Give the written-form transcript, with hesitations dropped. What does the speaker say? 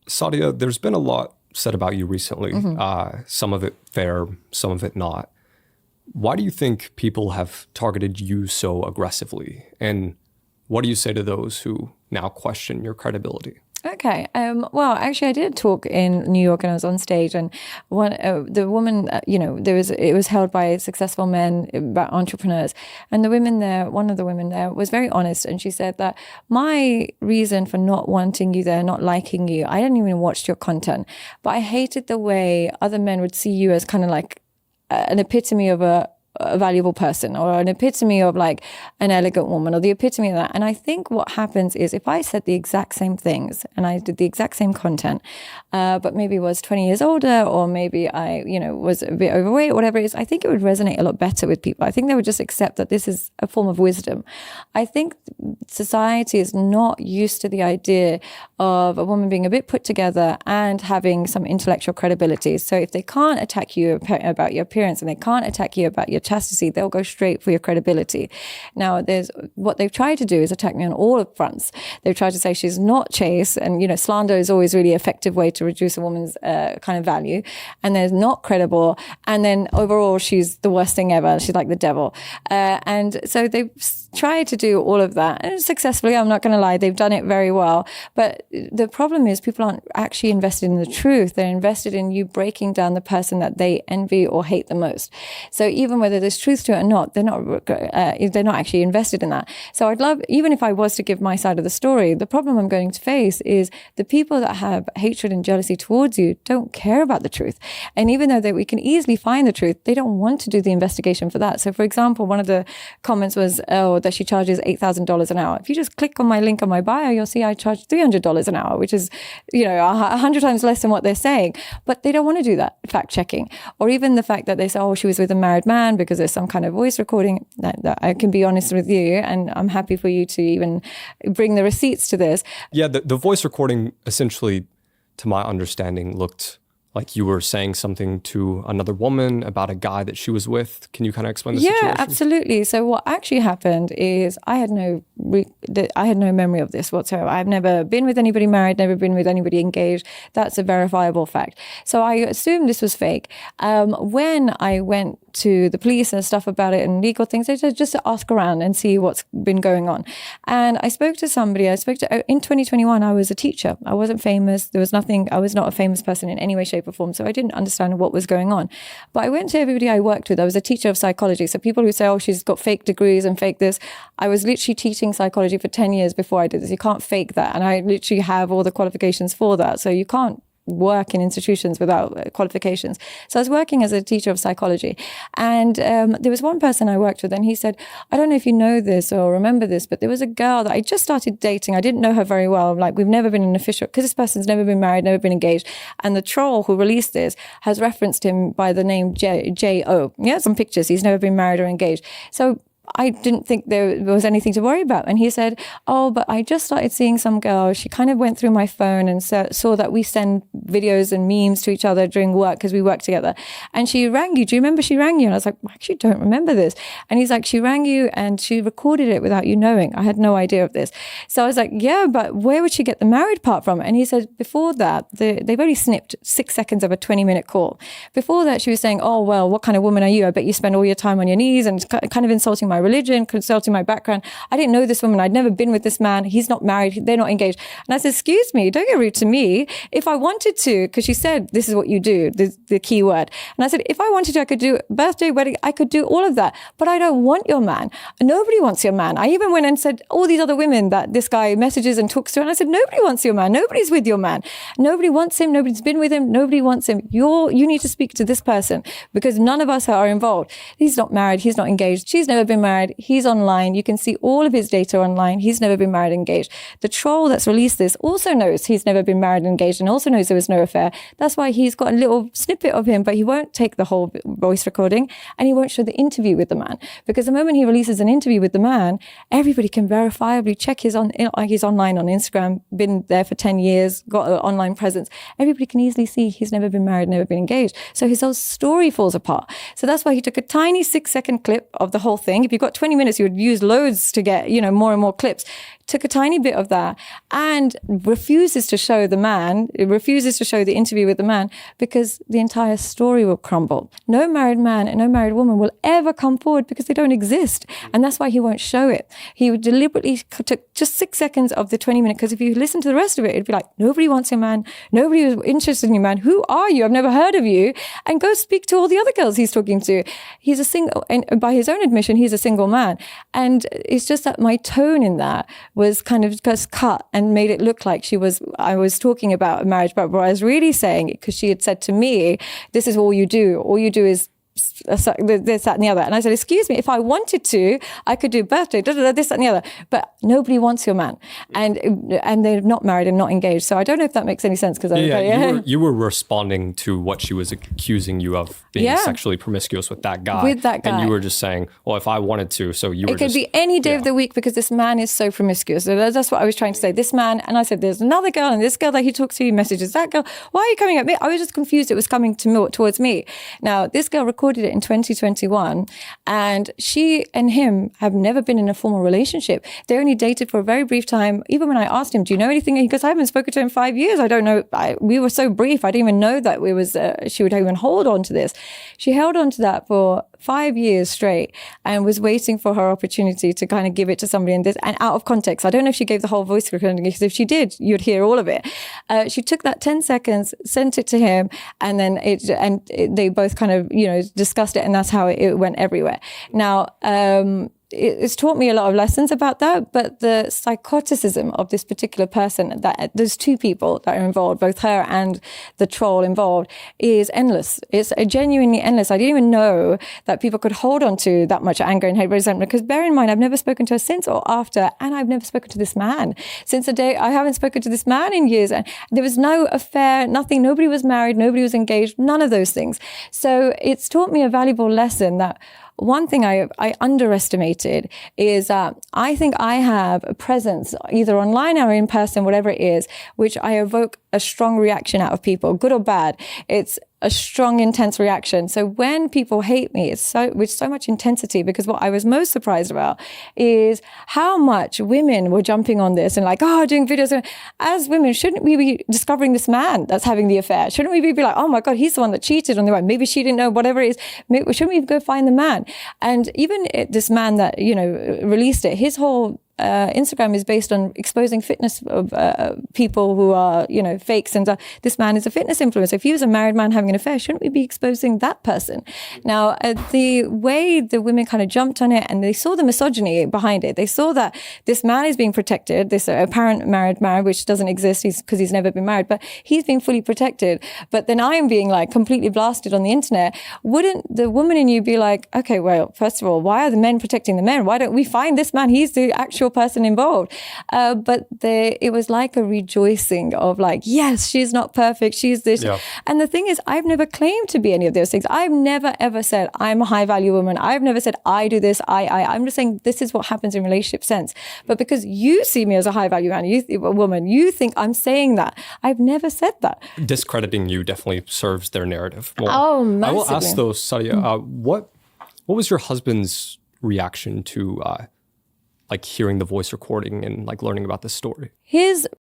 Sadia, there's been a lot said about you recently, some of it fair, some of it not. Why do you think people have targeted you so aggressively? And what do you say to those who now question your credibility? Okay. Well, actually, I did a talk in New York, and I was on stage, and the woman, it was held by successful men, about entrepreneurs, and the women there, one of the women there was very honest, and she said that my reason for not wanting you there, not liking you, I didn't even watch your content, but I hated the way other men would see you as kind of like an epitome of a valuable person, or an epitome of like an elegant woman, or the epitome of that. And I think what happens is if I said the exact same things and I did the exact same content, but maybe was 20 years older, or maybe I, was a bit overweight, whatever it is, I think it would resonate a lot better with people. I think they would just accept that this is a form of wisdom. I think society is not used to the idea of a woman being a bit put together and having some intellectual credibility. So if they can't attack you about your appearance, and they can't attack you about your chastity, they'll go straight for your credibility. Now, what they've tried to do is attack me on all fronts. They've tried to say she's not chaste, and slander is always really effective way to reduce a woman's kind of value, and they're not credible, and then overall she's the worst thing ever. She's like the devil, and so they've tried to do all of that, and successfully. I'm not going to lie, they've done it very well. But the problem is people aren't actually invested in the truth. They're invested in you breaking down the person that they envy or hate the most. So even whether there's truth to it or not, they're not actually invested in that. So I'd love, even if I was to give my side of the story, the problem I'm going to face is the people that have hatred and jealousy towards you don't care about the truth. And even though we can easily find the truth, they don't want to do the investigation for that. So for example, one of the comments was, that she charges $8,000 an hour. If you just click on my link on my bio, you'll see I charge $300 an hour, which is, 100 times less than what they're saying. But they don't want to do that fact checking. Or even the fact that they say, she was with a married man because there's some kind of voice recording. That I can be honest with you, and I'm happy for you to even bring the receipts to this. Yeah, the voice recording essentially, to my understanding, looked like you were saying something to another woman about a guy that she was with. Can you kind of explain the situation? Yeah, absolutely. So what actually happened is I had no memory of this whatsoever. I've never been with anybody married, never been with anybody engaged. That's a verifiable fact. So I assumed this was fake. When I went to the police and stuff about it and legal things, they said just to ask around and see what's been going on. And I spoke to somebody. In 2021, I was a teacher. I wasn't famous. There was nothing. I was not a famous person in any way, shape, or form. So I didn't understand what was going on. But I went to everybody I worked with. I was a teacher of psychology. So people who say, she's got fake degrees and fake this. I was literally teaching psychology for 10 years before I did this. You can't fake that. And I literally have all the qualifications for that. So you can't work in institutions without qualifications. So I was working as a teacher of psychology. And there was one person I worked with, and he said, I don't know if you know this or remember this, but there was a girl that I just started dating. I didn't know her very well. Like, we've never been an official, because this person's never been married, never been engaged. And the troll who released this has referenced him by the name J.O. Yeah, some pictures. He's never been married or engaged. So I didn't think there was anything to worry about. And he said, but I just started seeing some girl. She kind of went through my phone and saw that we send videos and memes to each other during work because we work together. And she rang you. Do you remember she rang you? And I was like, I actually don't remember this. And he's like, she rang you and she recorded it without you knowing. I had no idea of this. So I was like, yeah, but where would she get the married part from? And he said, before that, they've only snipped 6 seconds of a 20-minute call. Before that, she was saying, well, what kind of woman are you? I bet you spend all your time on your knees, and kind of insulting my religion, consulting my background. I didn't know this woman. I'd never been with this man. He's not married. They're not engaged. And I said, excuse me, don't get rude to me. If I wanted to, because she said, this is what you do, the key word. And I said, if I wanted to, I could do birthday, wedding, I could do all of that. But I don't want your man. Nobody wants your man. I even went and said, all these other women that this guy messages and talks to, and I said, nobody wants your man. Nobody's with your man. Nobody wants him. Nobody's been with him. Nobody wants him. You need to speak to this person, because none of us are involved. He's not married. He's not engaged. She's never been married. He's online. You can see all of his data online. He's never been married, engaged. The troll that's released this also knows he's never been married, engaged, and also knows there was no affair. That's why he's got a little snippet of him, but he won't take the whole voice recording, and he won't show the interview with the man. Because the moment he releases an interview with the man, everybody can verifiably check he's online on Instagram, been there for 10 years, got an online presence. Everybody can easily see he's never been married, never been engaged. So his whole story falls apart. So that's why he took a tiny 6-second clip of the whole thing. If you've got 20 minutes, you would use loads to get, more and more clips. Took a tiny bit of that and refuses to show the man, refuses to show the interview with the man because the entire story will crumble. No married man and no married woman will ever come forward because they don't exist. And that's why he won't show it. He would deliberately took just 6 seconds of the 20 minutes, because if you listen to the rest of it, it'd be like, nobody wants your man. Nobody was interested in your man. Who are you? I've never heard of you. And go speak to all the other girls he's talking to. He's a single, and by his own admission, he's a single man. And it's just that my tone in that was kind of just cut and made it look like I was talking about a marriage, but what I was really saying, because she had said to me, this is all you do. All you do is this, that, and the other. And I said, excuse me, if I wanted to, I could do birthday, this, that, and the other. But nobody wants your man. And they're not married and not engaged. So I don't know if that makes any sense. You were responding to what she was accusing you of being sexually promiscuous with that guy. With that guy. And you were just saying, well, if I wanted to, so you were It could be any day of the week because this man is so promiscuous. So that's what I was trying to say. This man, and I said, there's another girl, and this girl that he talks to, he messages that girl. Why are you coming at me? I was just confused it was coming towards me. Now, this girl recorded it in 2021, and she and him have never been in a formal relationship. They only dated for a very brief time. Even when I asked him, do you know anything? He goes, I haven't spoken to him in 5 years. I don't know. We were so brief. I didn't even know that she would even hold on to this. She held on to that for 5 years straight and was waiting for her opportunity to kind of give it to somebody in this, and out of context. I don't know if she gave the whole voice recording, because if she did, you'd hear all of it. She took that 10 seconds, sent it to him, and then they both kind of, discussed it, and that's how it went everywhere. Now, it's taught me a lot of lessons about that, but the psychoticism of this particular person, that there's two people that are involved, both her and the troll involved, is endless. It's genuinely endless. I didn't even know that people could hold on to that much anger and hate resentment, because bear in mind, I've never spoken to her since or after, and I've never spoken to this man. Since the day I haven't spoken to this man in years, and there was no affair, nothing, nobody was married, nobody was engaged, none of those things. So it's taught me a valuable lesson that one thing I underestimated is I think I have a presence, either online or in person, whatever it is, which I evoke a strong reaction out of people, good or bad. It's a strong, intense reaction. So when people hate me, it's with so much intensity, because what I was most surprised about is how much women were jumping on this and doing videos. As women, shouldn't we be discovering this man that's having the affair? Shouldn't we be like, oh my God, he's the one that cheated on the wife. Maybe she didn't know, whatever it is. Shouldn't we go find the man? And even this man that, released it, his whole Instagram is based on exposing fitness of people who are, fakes. And this man is a fitness influencer. If he was a married man having an affair, shouldn't we be exposing that person? Now, the way the women kind of jumped on it, and they saw the misogyny behind it. They saw that this man is being protected, this apparent married man, which doesn't exist because he's never been married, but he's being fully protected. But then I am being completely blasted on the internet. Wouldn't the woman in you be like, okay, well, first of all, why are the men protecting the men? Why don't we find this man? He's the actual person involved. But it was like a rejoicing of yes, she's not perfect, she's this. Yeah. And the thing is, I've never claimed to be any of those things. I've never ever said I'm a high value woman. I've never said I do this. I'm just saying this is what happens in relationship sense. But because you see me as a high value woman, you think I'm saying that. I've never said that. Discrediting you definitely serves their narrative more. Oh, massively. I will ask though, Sadia, what was your husband's reaction to hearing the voice recording and learning about this story? His